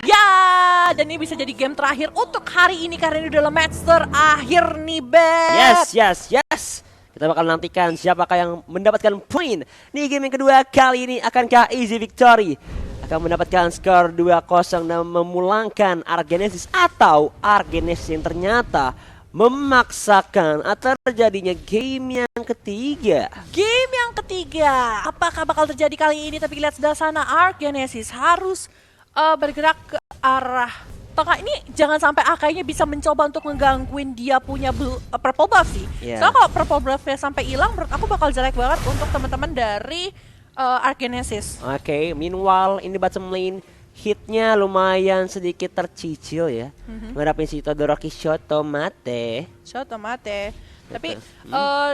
Ya, dan ini bisa jadi game terakhir untuk hari ini karena ini adalah match terakhir nih, Bet. Yes. Kita bakal nantikan siapakah yang mendapatkan poin di game yang kedua kali ini. Akankah Easy Victory akan mendapatkan skor 2-0 dan memulangkan Argenesis, atau Argenesis yang ternyata memaksakan terjadinya game yang ketiga. Game yang ketiga, apakah bakal terjadi kali ini? Tapi lihat sebelah sana, Argenesis harus bergerak ke arah tengah. Ini jangan sampai Akainya bisa mencoba untuk ngegangguin dia punya purple buff sih. Soalnya kalau purple buffnya sampai hilang, menurut aku bakal jelek banget untuk teman-teman dari Argenesis. Oke, meanwhile ini bottom lane hitnya lumayan sedikit tercicil ya. Ngadapin si Todoroki Shotomate. Tapi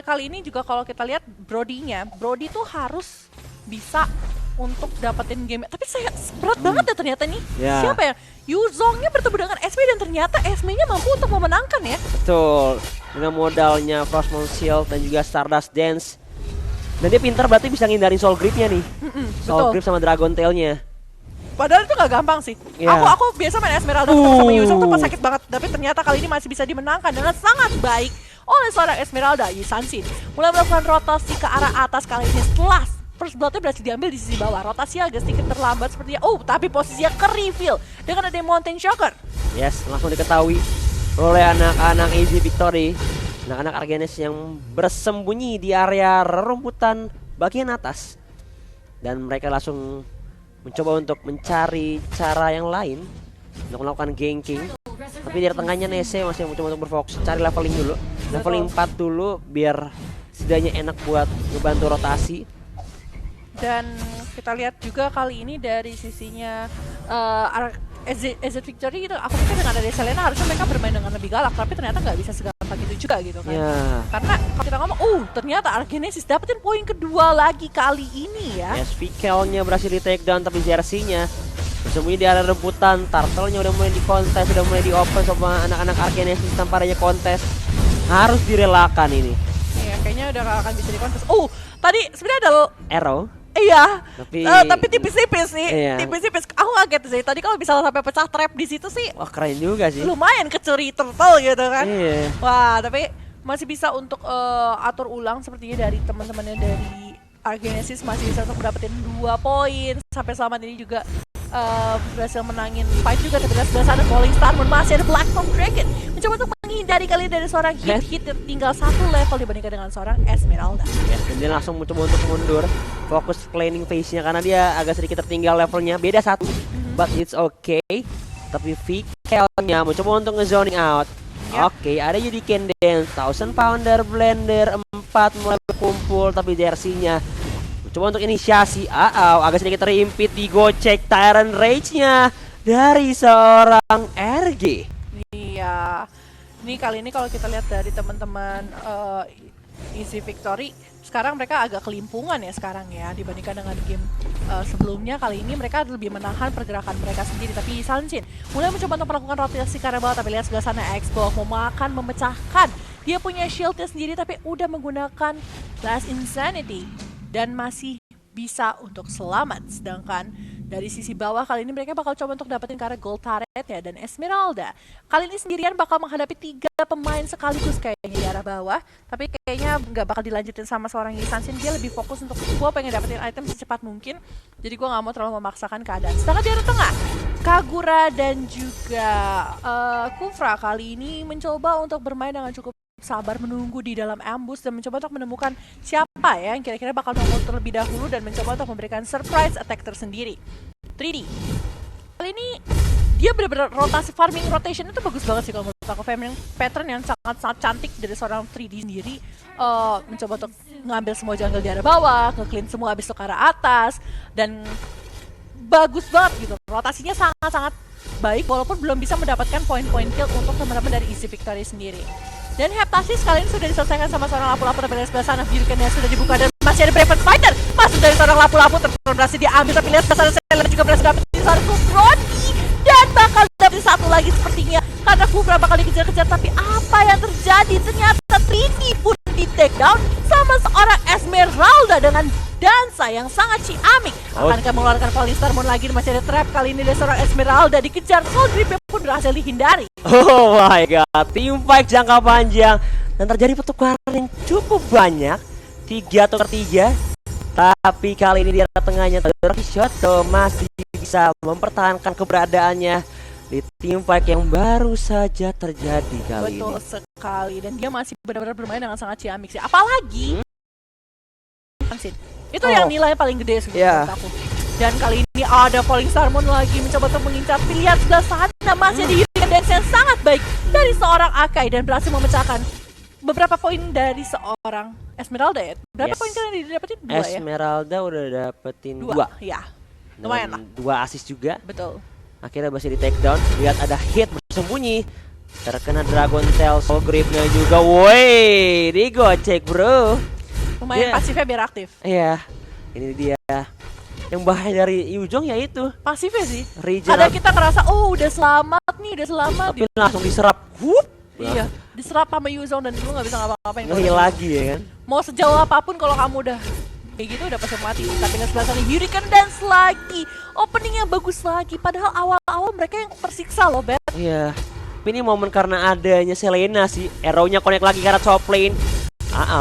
kali ini juga kalau kita lihat Brody tuh harus bisa untuk dapetin game. Tapi saya berat banget ya ternyata nih. Siapa ya? Yuzongnya bertemu dengan SB dan ternyata SB-nya mampu untuk memenangkan ya. Betul. Dengan modalnya Frostmourne Shield dan juga Stardust Dance. Dan dia pintar berarti bisa ngindarin Soul Grip-nya nih. Soul Grip sama Dragon Tail-nya. Padahal itu gak gampang sih. Aku biasa main Esmeralda sama Yuzong tuh pas sakit banget. Tapi ternyata kali ini masih bisa dimenangkan dengan sangat baik oleh seorang Esmeralda, Yi Sanshin. Mulai melakukan rotasi ke arah atas kali ini setelah first blood-nya berhasil diambil di sisi bawah. Rotasinya agak sedikit terlambat sepertinya. Tapi posisinya ke-reveal dengan ada Mountain Shocker. Yes, langsung diketahui oleh anak-anak Easy Victory. Anak-anak Argenesis yang bersembunyi di area rerumputan bagian atas. Dan mereka langsung mencoba untuk mencari cara yang lain untuk melakukan ganking. Tapi di tengahnya Nese masih mencoba untuk berfokus cari leveling dulu. Leveling 4 dulu biar setidaknya enak buat ngebantu rotasi. Dan kita lihat juga kali ini dari sisinya EZ Victory gitu, aku pikir dengan ada Selena harusnya mereka bermain dengan lebih galak, tapi ternyata nggak bisa segampang itu juga gitu kan. Karena kalau kita ngomong, ternyata Argenesis dapetin poin kedua lagi kali ini ya. Yes, Vikel-nya berhasil di take down, tapi Jersey-nya bersembunyi di area rebutan. Turtle-nya udah mulai di kontes, udah mulai di open sama anak-anak Argenesis tanpa adanya kontes. Harus direlakan ini. Iya, kayaknya udah gak akan bisa di kontes. Tadi sebenarnya ada Arrow. Iya, tapi tipis-tipis sih, tipis-tipis. Aku kaget sih. Tadi kalau bisa sampai pecah trap di situ sih, wah keren juga sih. Lumayan kecuri turtle gitu kan. Iya. Wah, tapi masih bisa untuk atur ulang sepertinya dari teman-temannya dari Argenesis masih bisa untuk dapetin 2 poin. Sampai selamat ini juga berhasil menangin fight juga. Tapi sebelah sana Falling Star masih ada Black Storm Dragon mencoba untuk menghindari kali dari seorang hit tinggal 1 level dibandingkan dengan seorang Esmeralda. Yes, dan dia langsung mencoba untuk mundur, fokus planning phase-nya karena dia agak sedikit tertinggal levelnya, beda 1. But it's okay. Tapi Vikel-nya mencoba untuk nge-zoning out. Oke, ada Yudiken Dance, 1000 Pounder Blender 4 mulai berkumpul, tapi Jersey-nya coba untuk inisiasi. Agak sedikit terimpit, digocek Tyrant Rage-nya dari seorang RG. Iya. Ini kali ini kalau kita lihat dari teman-teman Easy Victory, sekarang mereka agak kelimpungan ya sekarang ya dibandingkan dengan game sebelumnya. Kali ini mereka lebih menahan pergerakan mereka sendiri. Tapi Sanshin mulai mencoba untuk melakukan rotasi ke arah bawah, tapi lihat sebelah sana Xbox memecahkan dia punya shieldnya sendiri, tapi udah menggunakan Blast Insanity dan masih bisa untuk selamat. Sedangkan dari sisi bawah kali ini mereka bakal coba untuk dapetin karena gold turret ya, dan Esmeralda kali ini sendirian bakal menghadapi 3 pemain sekaligus kayaknya di arah bawah. Tapi kayaknya nggak bakal dilanjutin sama seorang Yi Sanshin. Dia lebih fokus untuk gue pengen dapetin item secepat mungkin, jadi gue nggak mau terlalu memaksakan keadaan. Sedangkan di arah tengah Kagura dan juga Kufra kali ini mencoba untuk bermain dengan cukup sabar, menunggu di dalam ambush dan mencoba untuk menemukan siapa ya yang kira-kira bakal nongol terlebih dahulu dan mencoba untuk memberikan surprise attack tersendiri. 3D kali ini dia benar-benar rotasi, farming rotation itu bagus banget sih kalau menurut aku. Farming pattern yang sangat cantik dari seorang 3D sendiri. Mencoba untuk ngambil semua jungle di arah bawah, nge-clean semua habis itu ke arah atas, dan bagus banget gitu. Rotasinya sangat-sangat baik walaupun belum bisa mendapatkan poin-poin kill untuk teman-teman dari Easy Victory sendiri. Dan Heptasis kali ini sudah diselesaikan sama seorang lapu-lapu, tapi dari sebelah sana Hurricane yang sudah dibuka dan masih ada Brave Fighter masuk dari seorang lapu-lapu, berhasil diambil, tapi lihat sebelah sana Selena juga berhasil dapat di seorang Kufroni dan bakal dapat 1 lagi sepertinya karena Kufra bakal dikejar-kejar. Tapi apa yang terjadi? Ternyata 3D pun di take down sama seorang Esmeralda dengan dansa Esmeralda yang sangat ciamik. Akankah mengeluarkan Falling Star Moon lagi? Masih ada trap, kali ini ada seorang Esmeralda dikejar. Soul Grip pun berhasil dihindari. Oh my god, team fight jangka panjang. Dan terjadi pertukaran yang cukup banyak. 3 atau 3. Tapi kali ini di arah tengahnya Todoroki Shoto masih bisa mempertahankan keberadaannya di tim fight yang baru saja terjadi kali Betul ini. sekali, dan dia masih benar-benar bermain dengan sangat ciamik sih. Apalagi itu yang nilainya paling gede sih menurut aku. Dan kali ini ada Falling Star Moon lagi mencoba untuk mengincar. Lihat sebelah sana masih ada Hurricane Dance yang sangat baik dari seorang Akai dan berhasil memecahkan beberapa poin dari seorang Esmeralda ya. Berapa poin kalian didapetin? 2 ya? Esmeralda udah dapetin 2. Ya, lumayan lah. 2 assist juga. Betul. Akhirnya berhasil di take down. Lihat ada hit bersembunyi. Terkena Dragon Tail, Soul Grip-nya juga. Woi, digocek bro. Lumayan pasifnya biar aktif. Iya, ini dia. Yang bahaya dari Yuzong ya itu Pasifnya sih. Regional. Ada kita ngerasa, oh udah selamat nih, udah selamat. Tapi langsung diserap. Wup. Iya, diserap sama Yuzong dan lu nggak bisa ngapa-ngapain. Ngeri lagi ya kan. Mau sejauh apapun kalau kamu udah kayak gitu udah pasti mati. Tapi nggak sebelah sana Hurricane Dance lagi. Openingnya bagus lagi. Padahal awal-awal mereka yang tersiksa loh, Bet. Iya. Tapi ini momen karena adanya Selena sih. Arrow-nya connect lagi karena top lane.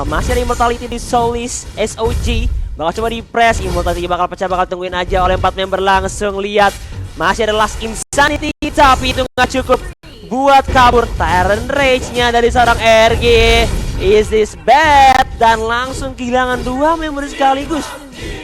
Masih ada Immortality di Soulless SOG. Bakal coba di press. Immortality bakal pecah, bakal tungguin aja oleh 4 member. Langsung lihat. Masih ada Last Insanity. Tapi itu nggak cukup buat kabur Tyrant Rage-nya dari seorang RG. Is this bad? Dan langsung kehilangan 2 member sekaligus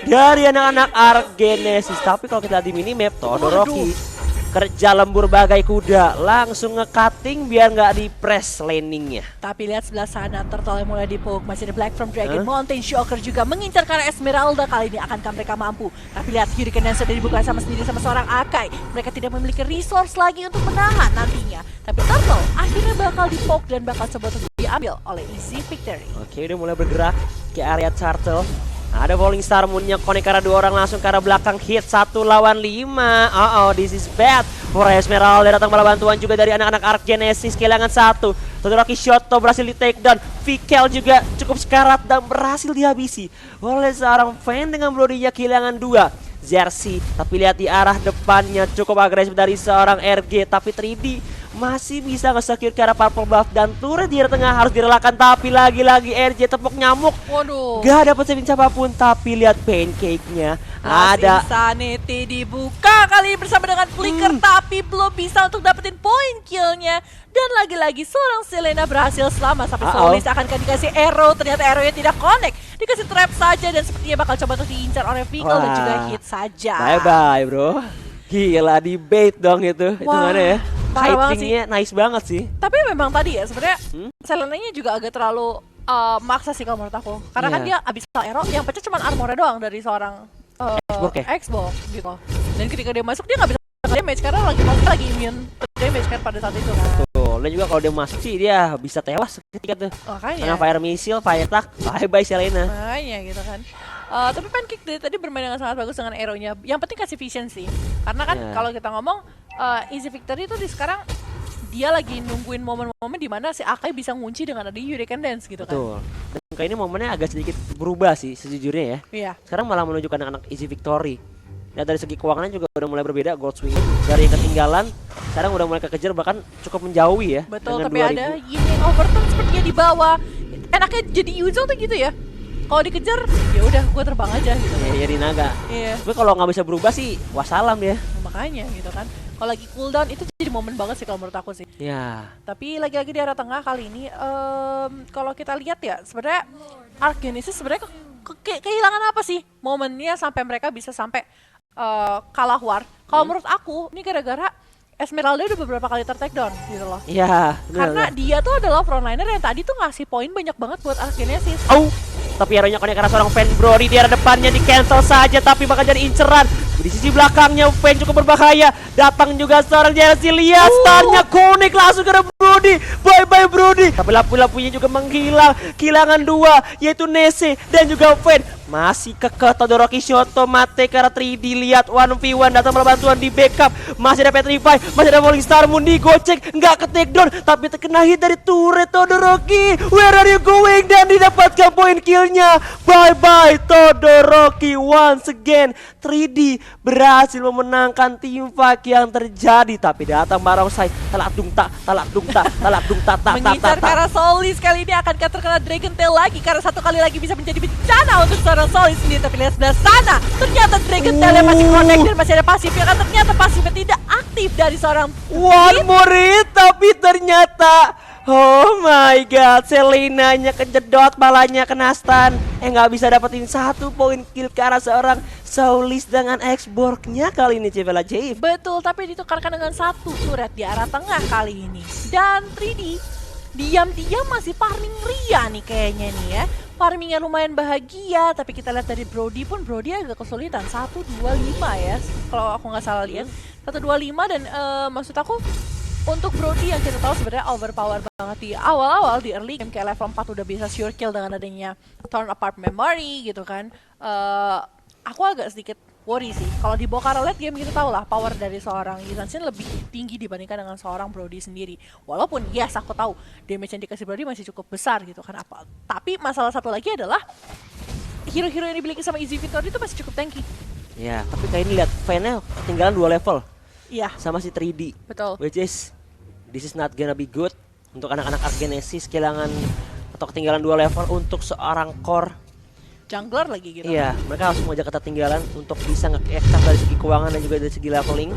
dari anak-anak Arc Genesis. Tapi kalau kita lihat di minimap, Todoroki kerja lembur bagai kuda, langsung nge-cutting biar nggak di press landingnya. Tapi lihat sebelah sana, Turtle mulai dipuk. Masih ada Black from Dragon, Mountain Shocker juga mengincar karena Esmeralda. Kali ini akankah mereka mampu? Tapi lihat Hurricane Dance sudah dibuka sama sendiri sama seorang Akai. Mereka tidak memiliki resource lagi untuk menahan nantinya. Tapi Turtle akhirnya bakal dipok dan bakal coba untuk diambil oleh Easy Victory. Oke, udah mulai bergerak ke area Turtle. Ada Falling Star Moon-nya connect karena 2 orang langsung ke arah belakang, hit 1 lawan 5. This is bad. For Esmeralda datang malah bantuan juga dari anak-anak Arc Genesis, kehilangan 1. Todoroki Shoto berhasil di take down. Vikel juga cukup sekarat dan berhasil dihabisi oleh seorang fan dengan Brody-nya, kehilangan 2. Jersey, tapi lihat di arah depannya cukup agresif dari seorang RG, tapi 3D masih bisa nge-secure ke arah purple buff dan turret di arah tengah harus direlakan. Tapi lagi-lagi RG tepuk nyamuk. Waduh, Gak dapat saving siapapun. Tapi lihat pancake-nya. Ada Insanity dibuka kali bersama dengan Flicker, tapi belum bisa untuk dapetin poin killnya. Dan lagi-lagi seorang Selena berhasil selamat. Sampai Soulless akankah dikasih arrow, ternyata arrow-nya tidak connect. Dikasih trap saja dan sepertinya bakal coba untuk diincar oleh Vickle dan juga hit saja. Bye-bye bro. Gila, di bait dong itu. Itu mana ya? Hypingnya nice banget sih. Tapi memang tadi ya sebenarnya Selena-nya juga agak terlalu maksa sih kalau menurut aku. Karena kan dia abis arrow yang pecah cuma armornya doang dari seorang Xbox gitu. Dan ketika dia masuk dia nggak bisa damage karena lagi immune damage kan pada saat itu kan. Betul. Dan juga kalau dia masuk sih dia bisa tewas ketika tuh. Makanya. Karena fire missile, fire attack, bye-bye Selena. Makanya gitu kan. Tapi Pancake dari tadi bermain dengan sangat bagus dengan arrow-nya. Yang penting kasih vision sih. Karena kan kalau kita ngomong Easy Victory itu di sekarang dia lagi nungguin momen-momen di mana si Akai bisa ngunci dengan ada Hurricane Dance gitu kan. Betul. Dan kayak ini momennya agak sedikit berubah sih sejujurnya ya. Iya. Sekarang malah menunjukkan anak-anak Easy Victory. Dan dari segi keuangannya juga udah mulai berbeda. Gold Swing dari yang ketinggalan sekarang udah mulai kekejar, bahkan cukup menjauhi ya. Betul, dengan tapi 2000. ada Yin yang overturn sepertinya di bawah. Enaknya jadi Yuzong tuh gitu ya. Kalau dikejar, ya udah gue terbang aja gitu. Iya, jadi naga. Iya. Tapi kalau nggak bisa berubah sih, wassalam dia. Makanya gitu kan. Kalau lagi cooldown itu jadi momen banget sih kalau menurut aku sih. Ya. Tapi lagi-lagi di arah tengah kali ini, kalau kita lihat ya sebenarnya Arc Genesis sebenarnya kehilangan apa sih momennya sampai mereka bisa sampai kalah war. Kalau menurut aku ini gara-gara Esmeralda udah beberapa kali ter-take down gitu loh. Iya. Karena dia tuh adalah frontliner yang tadi tuh ngasih poin banyak banget buat Arc Genesis. Tapi arahnya konek karena seorang fan Brody di arah depannya di cancel saja, tapi bakal jadi inceran. Di sisi belakangnya Fen cukup berbahaya. Datang juga seorang Jersey, lihat starnya connect langsung ke Brody. Bye-bye Brody. Tapi lampu-lampunya juga menghilang. Kehilangan 2 yaitu Nese dan juga Fen. Masih kekeh Todoroki Shoto mate karena 3D, lihat 1v1 datang bantuan di backup. Masih ada Petrify, masih ada Falling Star Moon digocek, nggak ke take down tapi terkena hit dari turret Todoroki. Where are you going? Dan didapatkan poin killnya. Bye bye Todoroki once again. 3D berhasil memenangkan team fight yang terjadi, tapi datang barongsai talak dung tak mengincar ke arah Solis. Kali ini akankah terkena Dragon Tail lagi, karena satu kali lagi bisa menjadi bencana untuk seorang Solis sendiri. Tapi lihat sebelah sana, ternyata Dragon Tail yang masih connect dan masih ada pasifnya, kan ternyata pasifnya tidak aktif dari seorang one more hit, tapi ternyata oh my god, Selenanya kejedot, balanya kena stun. Nggak bisa dapetin 1 poin kill ke arah seorang Solis dengan X-Borg-nya kali ini, Civela Jave. Betul, tapi ditukarkan dengan 1 turret di arah tengah kali ini. Dan 3D diam-diam masih farming Ria nih kayaknya nih ya. Farmingnya lumayan bahagia, tapi kita lihat dari Brody pun, Brody agak kesulitan. 125 ya, kalau aku nggak salah lihat. 125 dan maksud aku untuk Brody yang kita tahu sebenarnya overpower banget di awal-awal, di early game kayak level 4 udah bisa sure kill dengan adanya Torn Apart Memory gitu kan. Aku agak sedikit worry sih. Kalau di Bokara late game kita tahu lah power dari seorang Yisan lebih tinggi dibandingkan dengan seorang Brody sendiri. Walaupun yes aku tahu damage yang dikasih Brody masih cukup besar gitu kan. Tapi masalah satu lagi adalah hero-hero yang dimiliki sama Easy Victory itu masih cukup tanky. Ya, tapi kayak ini lihat Fen-nya ketinggalan 2 level. Iya. Sama si 3D. Betul. Which is this is not gonna be good untuk anak-anak Argenesis, kehilangan atau ketinggalan 2 level untuk seorang core jungler lagi gitu. Iya, mereka harus menjaga ketertinggalan untuk bisa nge-extend dari segi keuangan dan juga dari segi leveling.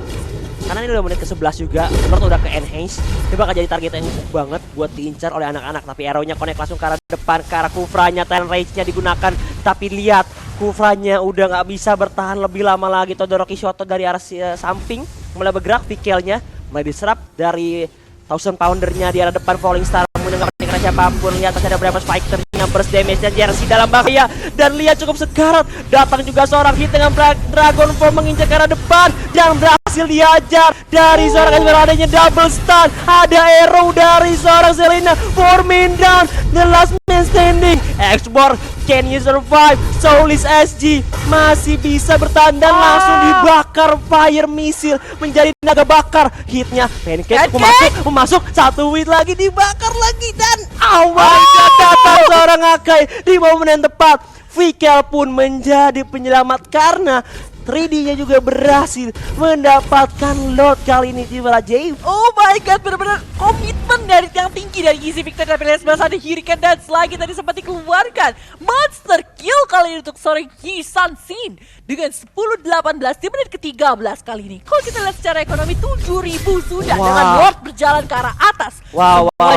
Karena ini udah menit ke-11 juga, Lord udah ke-enhance. Dia bakal jadi target yang empuk banget buat diincar oleh anak-anak. Tapi arrow-nya connect langsung ke arah depan, ke arah Kufranya, Talent Rage-nya digunakan. Tapi lihat, Kufranya udah nggak bisa bertahan lebih lama lagi. Todoroki Shoto dari arah samping mulai bergerak, Vikelnya mulai diserap dari 1000 Poundernya di arah depan. Falling Star nggak penting siapapun. Lihat masih ada berapa fighternya, burst damage dan Jersey dalam bahaya. Dan lihat cukup sekarat, datang juga seorang hit dengan Dragon Form menginjak ke arah depan dan berhasil diajar dari seorang Esmeralda-nya, double stun. Ada arrow dari seorang Selena, 4 man down, the last man standing. X-Borg, can you survive? Solis SG masih bisa bertahan dan langsung dibakar fire missile menjadi naga bakar. Hitnya Pancake memasuk 1 hit lagi, dibakar lagi dan awal datang seorang Akai di momen yang tepat. Vikel pun menjadi penyelamat karena 3D-nya juga berhasil mendapatkan load kali ini, Civela Jave. Oh my god, benar-benar komitmen dari yang tinggi dari Easy Victor. Tapi lihat sebelah sana Hurricane Dance lagi tadi sempat dikeluarkan. Monster kill kali ini untuk seorang Yisan Sin dengan 10-18 di menit ke-13 kali ini. Kalau kita lihat secara ekonomi 7.000 sudah dengan Lord berjalan ke arah atas.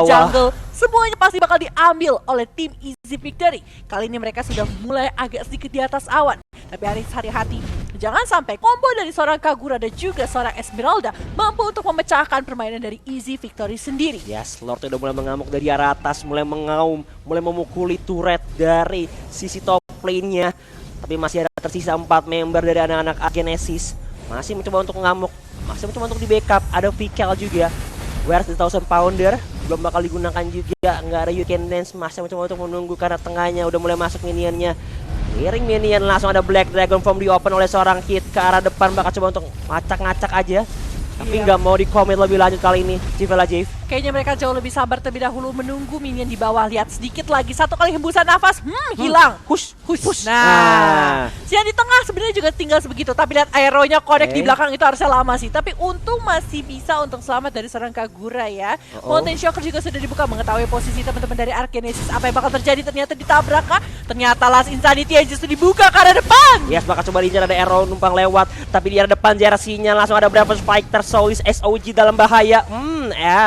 Jungle semuanya pasti bakal diambil oleh tim Easy Victory. Kali ini mereka sudah mulai agak sedikit di atas awan. Tapi harus hati-hati, jangan sampai combo dari seorang Kagura dan juga seorang Esmeralda mampu untuk memecahkan permainan dari Easy Victory sendiri. Yes, Lord udah mulai mengamuk dari arah atas, mulai mengaum, mulai memukuli turret dari sisi top lane-nya. Tapi masih ada tersisa 4 member dari anak-anak Argenesis. Masih mencoba untuk ngamuk, masih mencoba untuk di backup. Ada Vikel juga. Where's the 1000 Pounder? Belum bakal digunakan juga, nggak ada Hurricane Dance. Masih mencoba untuk menunggu karena tengahnya udah mulai masuk minionnya. Miring minion, langsung ada Black Dragon Form di open oleh seorang Kid ke arah depan, bakal coba untuk ngacak-ngacak aja. Tapi nggak mau di-commit lebih lanjut kali ini, Civela Jave. Kayaknya mereka jauh lebih sabar terlebih dahulu menunggu minion di bawah. Lihat sedikit lagi, 1 kali hembusan nafas, hilang. Hush. Nah, si yang di tengah sebenarnya juga tinggal sebegitu. Tapi lihat arrow-nya connect di belakang itu harusnya lama sih. Tapi untung masih bisa untuk selamat dari seorang Kagura ya. Mountain Shocker juga sudah dibuka, mengetahui posisi teman-teman dari Argenesis. Apa yang bakal terjadi? Ternyata ditabrak kah? Ternyata Last Insanity yang justru dibuka ke arah depan. Yes, bakal coba diincar, ada arrow numpang lewat. Tapi di arah depan Jersey-nya langsung ada berapa fighter. Solis SOG dalam bahaya.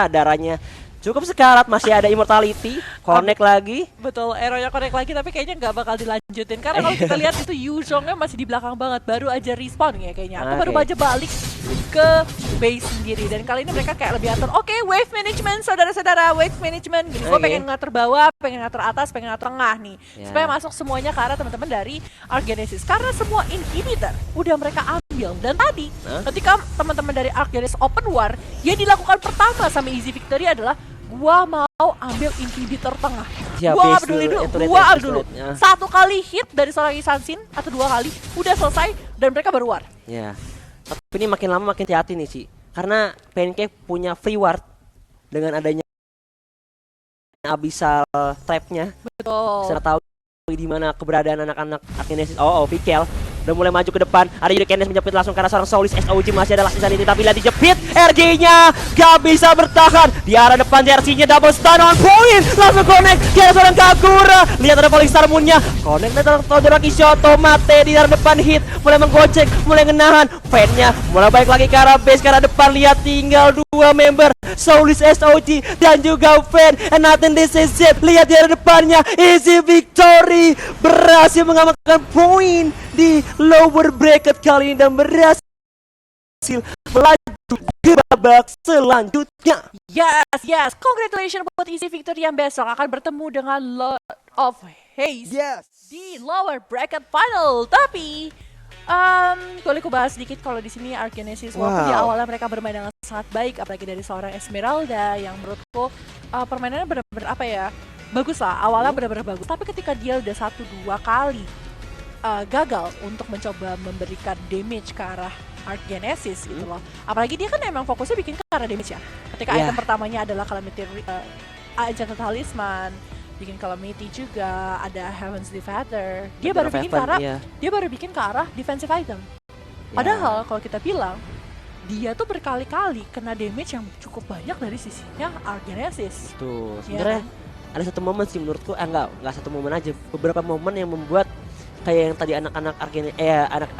Darahnya cukup sekarat, masih ada immortality, connect lagi. Betul, arrow-nya connect lagi tapi kayaknya nggak bakal dilanjutin. Karena kalau kita lihat itu Yuzhong-nya masih di belakang banget, baru aja respawn ya kayaknya. Atau baru aja balik ke base sendiri. Dan kali ini mereka kayak lebih atur. Oke, wave management, saudara-saudara, wave management. Gini, gue pengen ngatur bawah, pengen ngatur atas, pengen ngatur tengah nih. Supaya masuk semuanya ke arah teman-teman dari Argenesis. Karena semua inhibitor udah mereka ambil ambil. Dan tadi ketika teman-teman dari Arc Genesis Open War, yang dilakukan pertama sama Easy Victory adalah gua mau ambil inhibitor tengah. Ya, Gua base peduli dulu, dulu, gua base ambil dulu. ya. Satu kali hit dari seorang Isansin atau 2 kali udah selesai dan mereka baru war. Ya. Tapi ini makin lama makin hati-hati nih sih. Karena Pancake punya free ward dengan adanya abyssal trap-nya. Betul. Saya tahu di mana keberadaan anak-anak Arkinesis. Oh, Vikel udah mulai maju ke depan. Ada Yurikenes menjepit langsung karena seorang Solis SOG masih ada laksisan ini, tapi lihat dijepit. RG-nya gak bisa bertahan. Di arah depan jersey-nya double stun on point. Langsung connect ke arah seorang Kagura. Lihat ada Falling Star Moon-nya. Connect datang Todoroki Shoto mate di arah depan hit. Mulai menggocek, mulai ngenahan. Fan-nya mulai balik lagi ke arah base, ke arah depan. Lihat tinggal 2 member. Solis SOG dan juga Fan. And nothing this is it. Lihat di arah depannya. Easy Victory berhasil mengamankan poin di lower bracket kali ini dan berhasil melaju ke babak selanjutnya. Yes. Congratulations buat Easy Victory yang besok akan bertemu dengan Lord of Haze di lower bracket final. Tapi boleh ku bahas sedikit kalau di sini Arc Genesis walaupun di awalnya mereka bermain dengan sangat baik, apalagi dari seorang Esmeralda yang menurutku permainannya benar-benar apa ya, bagus lah, awalnya benar-benar bagus. Tapi ketika dia udah 1-2 kali gagal untuk mencoba memberikan damage ke arah Arc Genesis gitu loh. Apalagi dia kan emang fokusnya bikin ke arah damage ya. Ketika item pertamanya adalah Calamity Enchanted Talisman, bikin Calamity juga, ada Heaven's Divader. Dia baru bikin ke arah dia baru bikin ke arah defensive item. Padahal kalau kita bilang dia tuh berkali-kali kena damage yang cukup banyak dari sisinya Arc Genesis. Tuh, sebenarnya ada satu momen sih menurutku, enggak satu momen aja, beberapa momen yang membuat kayak yang tadi anak-anak anak